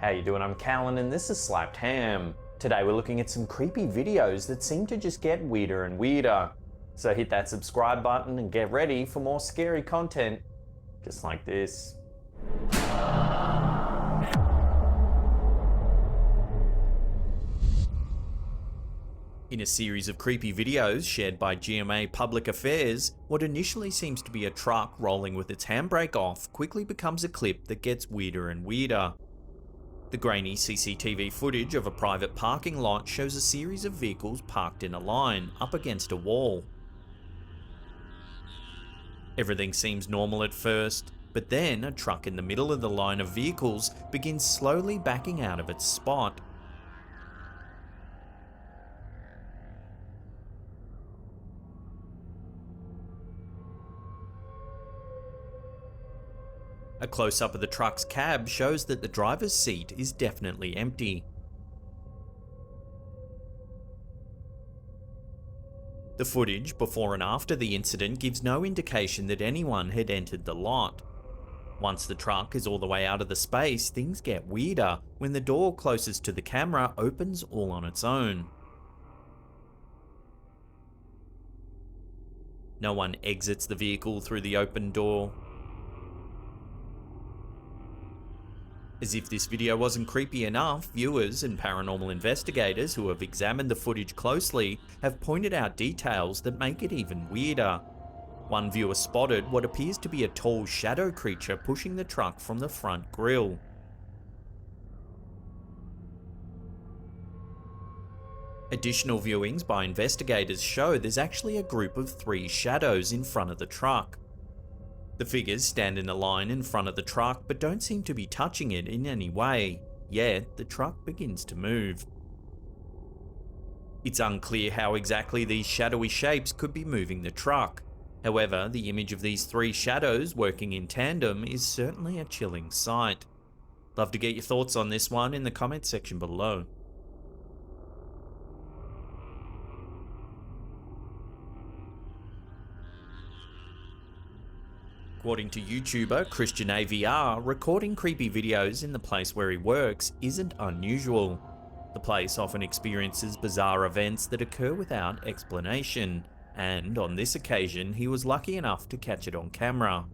How you doing? I'm Callan and this is Slapped Ham. Today we're looking at some creepy videos that seem to just get weirder and weirder. So hit that subscribe button and get ready for more scary content just like this. In a series of creepy videos shared by GMA Public Affairs, what initially seems to be a truck rolling with its handbrake off quickly becomes a clip that gets weirder and weirder. The grainy CCTV footage of a private parking lot shows a series of vehicles parked in a line up against a wall. Everything seems normal at first, but then a truck in the middle of the line of vehicles begins slowly backing out of its spot. A close-up of the truck's cab shows that the driver's seat is definitely empty. The footage before and after the incident gives no indication that anyone had entered the lot. Once the truck is all the way out of the space, things get weirder when the door closest to the camera opens all on its own. No one exits the vehicle through the open door. As if this video wasn't creepy enough, viewers and paranormal investigators who have examined the footage closely have pointed out details that make it even weirder. One viewer spotted what appears to be a tall shadow creature pushing the truck from the front grille. Additional viewings by investigators show there's actually a group of 3 shadows in front of the truck. The figures stand in a line in front of the truck but don't seem to be touching it in any way, yet the truck begins to move. It's unclear how exactly these shadowy shapes could be moving the truck. However, the image of these 3 shadows working in tandem is certainly a chilling sight. Love to get your thoughts on this one in the comments section below. According to YouTuber Christian AVR, recording creepy videos in the place where he works isn't unusual. The place often experiences bizarre events that occur without explanation, and on this occasion he was lucky enough to catch it on camera.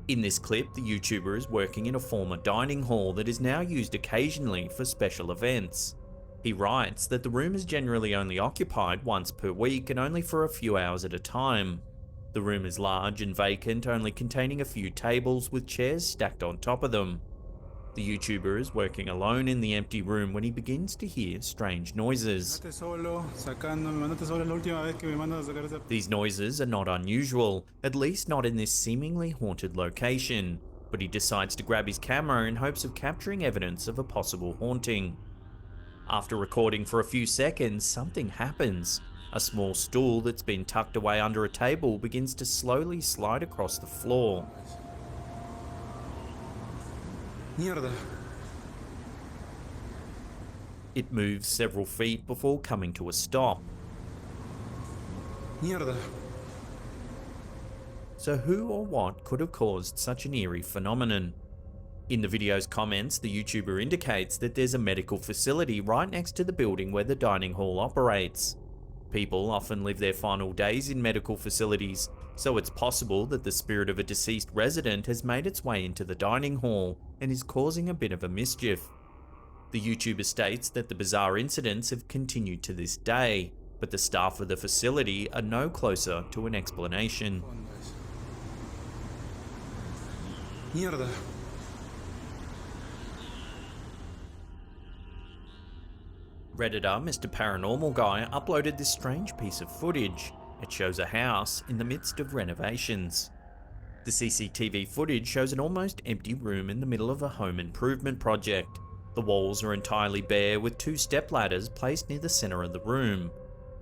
In this clip, the YouTuber is working in a former dining hall that is now used occasionally for special events. He writes that the room is generally only occupied once per week and only for a few hours at a time. The room is large and vacant, only containing a few tables with chairs stacked on top of them. The YouTuber is working alone in the empty room when he begins to hear strange noises. These noises are not unusual, at least not in this seemingly haunted location, but he decides to grab his camera in hopes of capturing evidence of a possible haunting. After recording for a few seconds, something happens. A small stool that's been tucked away under a table begins to slowly slide across the floor. Mierda. It moves several feet before coming to a stop. Mierda. So who or what could have caused such an eerie phenomenon? In the video's comments, the YouTuber indicates that there's a medical facility right next to the building where the dining hall operates. People often live their final days in medical facilities, so it's possible that the spirit of a deceased resident has made its way into the dining hall and is causing a bit of a mischief. The YouTuber states that the bizarre incidents have continued to this day, but the staff of the facility are no closer to an explanation. Mierda. Redditor Mr. Paranormal Guy uploaded this strange piece of footage. It shows a house in the midst of renovations. The CCTV footage shows an almost empty room in the middle of a home improvement project. The walls are entirely bare with 2 stepladders placed near the center of the room.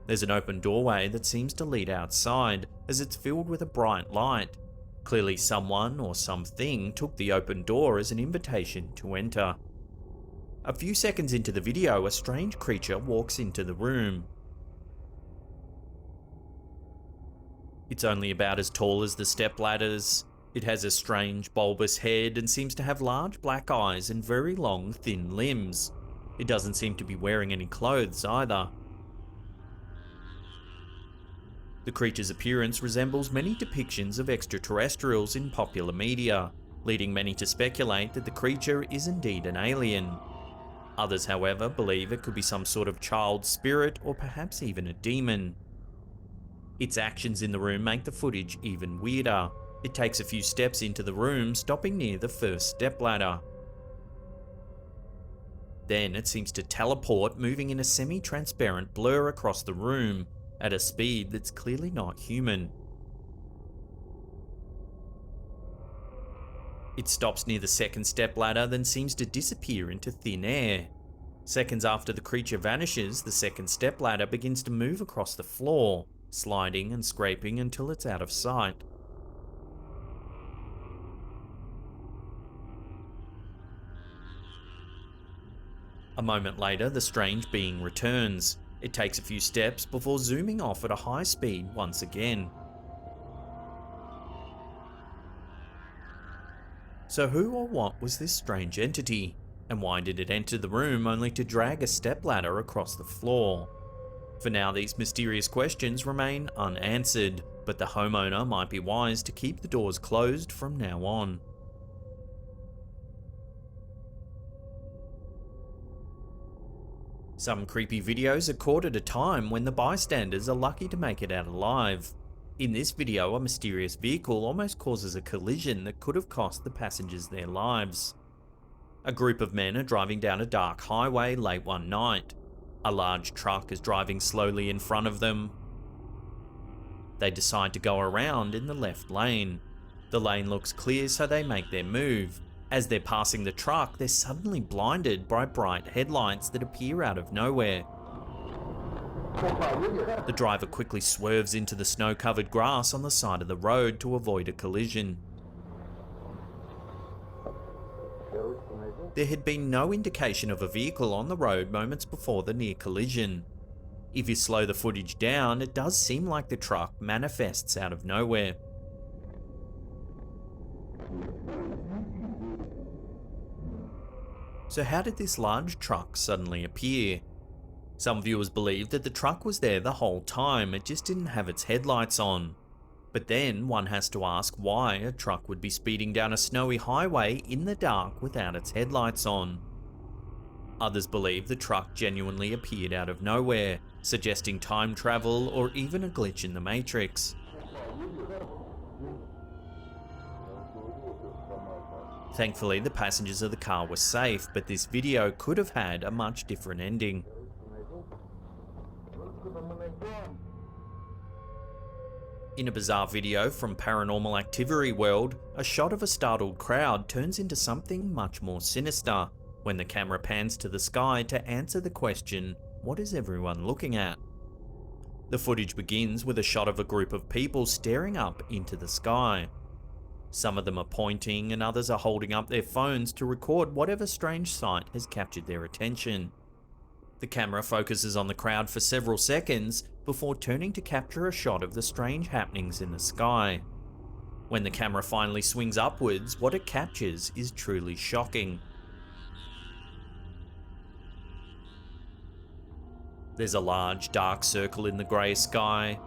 There's an open doorway that seems to lead outside as it's filled with a bright light. Clearly someone or something took the open door as an invitation to enter. A few seconds into the video, a strange creature walks into the room. It's only about as tall as the stepladders. It has a strange bulbous head and seems to have large black eyes and very long thin limbs. It doesn't seem to be wearing any clothes either. The creature's appearance resembles many depictions of extraterrestrials in popular media, leading many to speculate that the creature is indeed an alien. Others, however, believe it could be some sort of child spirit or perhaps even a demon. Its actions in the room make the footage even weirder. It takes a few steps into the room, stopping near the first stepladder. Then it seems to teleport, moving in a semi-transparent blur across the room, at a speed that's clearly not human. It stops near the second stepladder, then seems to disappear into thin air. Seconds after the creature vanishes, the second stepladder begins to move across the floor, sliding and scraping until it's out of sight. A moment later, the strange being returns. It takes a few steps before zooming off at a high speed once again. So who or what was this strange entity? And why did it enter the room only to drag a stepladder across the floor? For now, these mysterious questions remain unanswered, but the homeowner might be wise to keep the doors closed from now on. Some creepy videos are caught at a time when the bystanders are lucky to make it out alive. In this video, a mysterious vehicle almost causes a collision that could have cost the passengers their lives. A group of men are driving down a dark highway late one night. A large truck is driving slowly in front of them. They decide to go around in the left lane. The lane looks clear, so they make their move. As they're passing the truck, they're suddenly blinded by bright headlights that appear out of nowhere. The driver quickly swerves into the snow-covered grass on the side of the road to avoid a collision. There had been no indication of a vehicle on the road moments before the near collision. If you slow the footage down, it does seem like the truck manifests out of nowhere. So how did this large truck suddenly appear? Some viewers believe that the truck was there the whole time, it just didn't have its headlights on. But then one has to ask why a truck would be speeding down a snowy highway in the dark without its headlights on. Others believe the truck genuinely appeared out of nowhere, suggesting time travel or even a glitch in the Matrix. Thankfully, the passengers of the car were safe, but this video could have had a much different ending. In a bizarre video from Paranormal Activity World, a shot of a startled crowd turns into something much more sinister when the camera pans to the sky to answer the question, what is everyone looking at? The footage begins with a shot of a group of people staring up into the sky. Some of them are pointing and others are holding up their phones to record whatever strange sight has captured their attention. The camera focuses on the crowd for several seconds before turning to capture a shot of the strange happenings in the sky. When the camera finally swings upwards, what it captures is truly shocking. There's a large dark circle in the grey sky.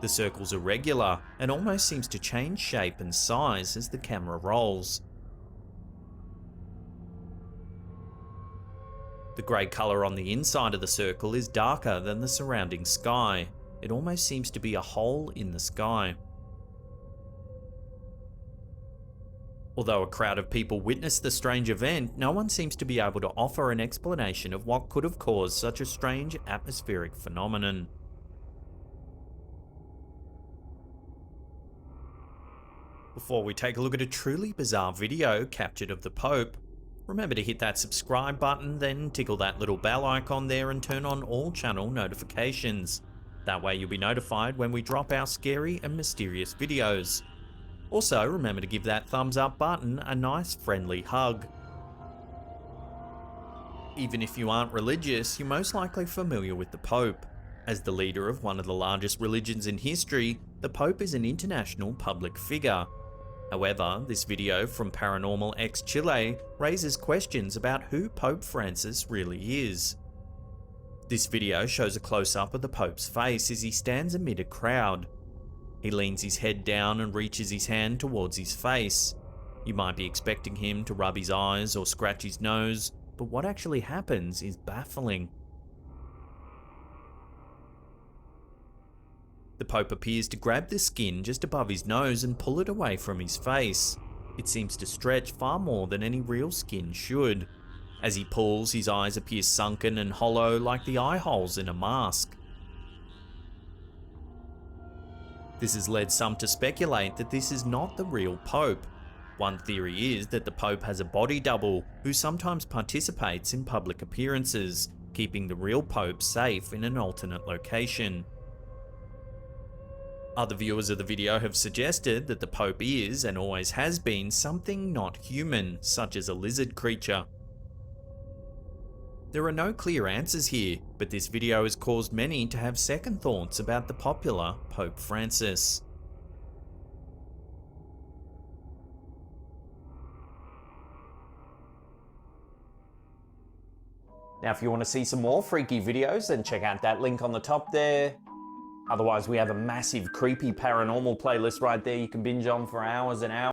The circle's irregular and almost seems to change shape and size as the camera rolls. The grey colour on the inside of the circle is darker than the surrounding sky. It almost seems to be a hole in the sky. Although a crowd of people witnessed the strange event, no one seems to be able to offer an explanation of what could have caused such a strange atmospheric phenomenon. Before we take a look at a truly bizarre video captured of the Pope, remember to hit that subscribe button, then tickle that little bell icon there and turn on all channel notifications. That way you'll be notified when we drop our scary and mysterious videos. Also, remember to give that thumbs up button a nice friendly hug. Even if you aren't religious, you're most likely familiar with the Pope. As the leader of one of the largest religions in history, the Pope is an international public figure. However, this video from Paranormal X Chile raises questions about who Pope Francis really is. This video shows a close-up of the Pope's face as he stands amid a crowd. He leans his head down and reaches his hand towards his face. You might be expecting him to rub his eyes or scratch his nose, but what actually happens is baffling. The Pope appears to grab the skin just above his nose and pull it away from his face. It seems to stretch far more than any real skin should. As he pulls, his eyes appear sunken and hollow like the eye holes in a mask. This has led some to speculate that this is not the real Pope. One theory is that the Pope has a body double who sometimes participates in public appearances, keeping the real Pope safe in an alternate location. Other viewers of the video have suggested that the Pope is, and always has been, something not human, such as a lizard creature. There are no clear answers here, but this video has caused many to have second thoughts about the popular Pope Francis. Now, if you want to see some more freaky videos, then check out that link on the top there. Otherwise, we have a massive creepy paranormal playlist right there you can binge on for hours and hours.